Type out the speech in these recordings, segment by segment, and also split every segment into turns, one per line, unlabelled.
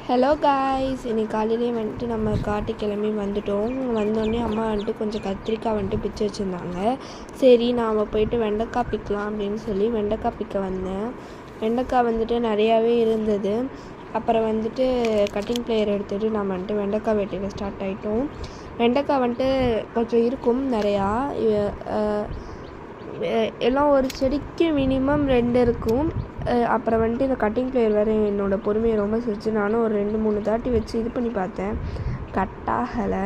Hello guys, இன்னைக்கு காலையிலே வந்துட்டு நம்ம காட்டு கிளம்பி வந்துட்டோம். வந்தோடனே அம்மா வந்துட்டு கொஞ்சம் கத்திரிக்காய் வந்துட்டு பிச்சு வச்சுருந்தாங்க. சரி நாம் போயிட்டு வெண்டைக்காய் பிக்கலாம் அப்படின்னு சொல்லி வெண்டைக்காய் பிக்க வந்தேன். வெண்டைக்காய் வந்துட்டு நிறையாவே இருந்தது. அப்புறம் வந்துட்டு கட்டிங் பிளேயர் எடுத்துகிட்டு நம்ம வந்துட்டு வெண்டைக்காய் வெட்டிக்க ஸ்டார்ட் ஆகிட்டோம். வெண்டைக்காய் வந்துட்டு கொஞ்சம் இருக்கும் நிறையா. எல்லாம் ஒரு செடிக்கு மினிமம் 2 இருக்கும். அப்புறம் வந்துட்டு இந்த கட்டிங் பிளேயர் வேறு என்னோடய பொறுமையை ரொம்ப சிரிச்சு நானும் ஒரு 2-3 தாட்டி வச்சு இது பண்ணி பார்த்தேன், கட் ஆகலை.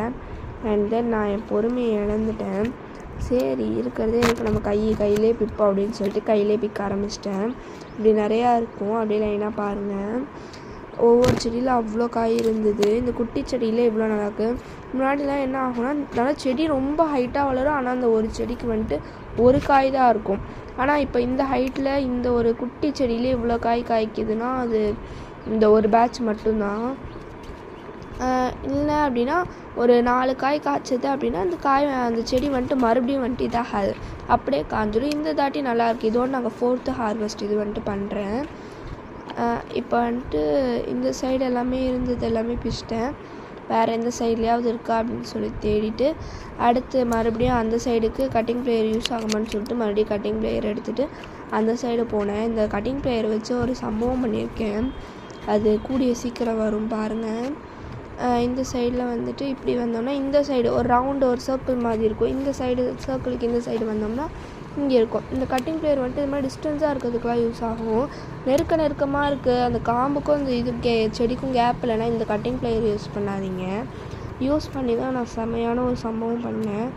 அண்ட் தென் நான் என் பொறுமையை இழந்துட்டேன். சரி இருக்கிறதே எனக்கு நம்ம கையிலே பிப்போம் அப்படின்னு சொல்லிட்டு கையிலே பிக்க ஆரம்பிச்சிட்டேன். இப்படி நிறையா இருக்கும். அப்படியே லைனாக பாருங்கள். ஒவ்வொரு செடியில் அவ்வளோ காய் இருந்தது. இந்த குட்டி செடியில் இவ்வளோ நல்லாயிருக்கு. முன்னாடிலாம் என்ன ஆகும்னா நல்லா செடி ரொம்ப ஹைட்டாக வளரும், ஆனால் அந்த ஒரு செடிக்கு வந்துட்டு ஒரு காய் தான் இருக்கும். ஆனால் இப்போ இந்த ஹைட்டில் இந்த ஒரு குட்டி செடியிலே இவ்வளோ காய் காய்க்குதுன்னா அது இந்த ஒரு பேட்ச் மட்டும்தான். இல்லை அப்படின்னா ஒரு 4 காய் காய்ச்சது அப்படின்னா அந்த செடி வந்துட்டு மறுபடியும் வந்துட்டு இதாகாது, அப்படியே காஞ்சிடும். இந்த தாட்டி நல்லாயிருக்கு. இதோடு நாங்கள் 4th ஹார்வெஸ்ட் இது வந்துட்டு பண்ணுறேன். இப்போ வந்துட்டு இந்த சைடு எல்லாமே இருந்தது எல்லாமே பிச்சிட்டேன். வேறு எந்த சைட்லையாவது இருக்கா அப்படின்னு சொல்லி தேடிட்டு அடுத்து மறுபடியும் அந்த சைடுக்கு கட்டிங் பிளேயர் யூஸ் ஆகுமான்னு சொல்லிட்டு மறுபடியும் கட்டிங் பிளேயர் எடுத்துகிட்டு அந்த சைடு போனேன். இந்த கட்டிங் பிளேயர் வச்சு ஒரு சம்பவம் பண்ணியிருக்கேன், அது கூடிய சீக்கிரம் வரும் பாருங்கள். இந்த சைடில் வந்துட்டு இப்படி வந்தோம்னா இந்த சைடு ஒரு ரவுண்டு ஒரு சர்க்கிள் மாதிரி இருக்கும். இந்த சைடு சர்க்கிளுக்கு இந்த சைடு வந்தோம்னா இங்கே இருக்கும். இந்த கட்டிங் பிளேயர் வந்துட்டு இது மாதிரி டிஸ்டன்ஸாக இருக்கிறதுக்குலாம் யூஸ் ஆகும். நெருக்கமாக இருக்குது அந்த காம்புக்கும் இந்த செடிக்கும் கேப் இல்லைன்னா இந்த கட்டிங் பிளேயர் யூஸ் பண்ணாதீங்க. யூஸ் பண்ணி தான் நான் செமையான ஒரு சம்பவம் பண்ணேன்.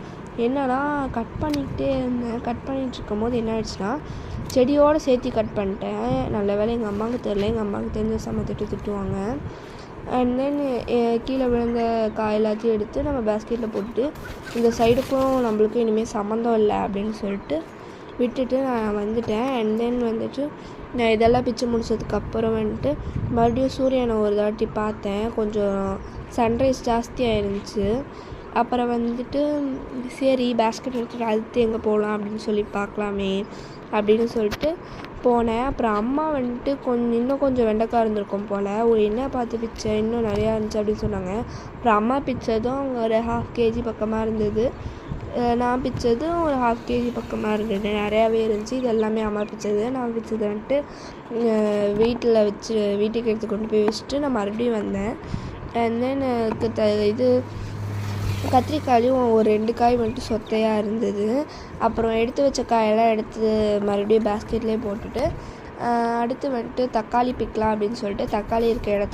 என்னன்னா கட் பண்ணிக்கிட்டே இருந்தேன். கட் பண்ணிகிட்டு இருக்கும் போது என்ன ஆயிடுச்சுன்னா செடியோடு சேர்த்து கட் பண்ணிட்டேன். நல்ல வேலை எங்கள் அம்மாவுக்கு தெரில, எங்கள் அம்மாவுக்கு தெரிஞ்ச சமத்திட்டு திட்டுவாங்க. அண்ட் தென் கீழே விழுந்த காய் எல்லாத்தையும் எடுத்து நம்ம பேஸ்கெட்டில் போட்டுட்டு இந்த சைடுக்கும் நம்மளுக்கும் இனிமேல் சம்மந்தம் இல்லை அப்படின்னு சொல்லிட்டு விட்டுட்டு நான் வந்துட்டேன். அண்ட் தென் வந்துட்டு நான் இதெல்லாம் பிச்சு முடிச்சதுக்கப்புறம் வந்துட்டு மறுபடியும் சூரியனை ஒரு தாட்டி பார்த்தேன். கொஞ்சம் சன்ரைஸ் ஜாஸ்தியாக இருந்துச்சு. அப்புறம் வந்துட்டு சரி பேஸ்கெட் எடுத்துகிட்டு அடுத்து எங்கே போகலாம் அப்படின்னு சொல்லி பார்க்கலாமே அப்படின்னு சொல்லிட்டு போனேன். அப்புறம் அம்மா வந்துட்டு இன்னும் கொஞ்சம் வெண்டைக்காய் இருந்திருக்கும் போல், என்ன பார்த்து பிச்சை இன்னும் நிறையா இருந்துச்சு அப்படின்னு சொன்னாங்க. அப்புறம் அம்மா பிச்சதும் அவங்க ஒரு 1/2 kg பக்கமாக இருந்தது. நான் பிச்சதும் ஒரு 1/2 kg பக்கமாக இருந்தது. நிறையாவே இருந்துச்சு. இது எல்லாமே அம்மா பிச்சது. நான் பிச்சது வந்துட்டு வீட்டுக்கு எடுத்து கொண்டு போய் வச்சுட்டு நான் மறுபடியும் வந்தேன். அண்ட் தென் இது கத்திரிக்காயும் ஒரு 2 காய் வந்துட்டு சொத்தையாக இருந்தது. அப்புறம் எடுத்து வச்ச காயெல்லாம் எடுத்து மறுபடியும் பேஸ்கெட்லேயே போட்டுட்டு அடுத்து வந்துட்டு தக்காளி பிக்கலாம் அப்படின்னு சொல்லிட்டு தக்காளி இருக்க இடத்துல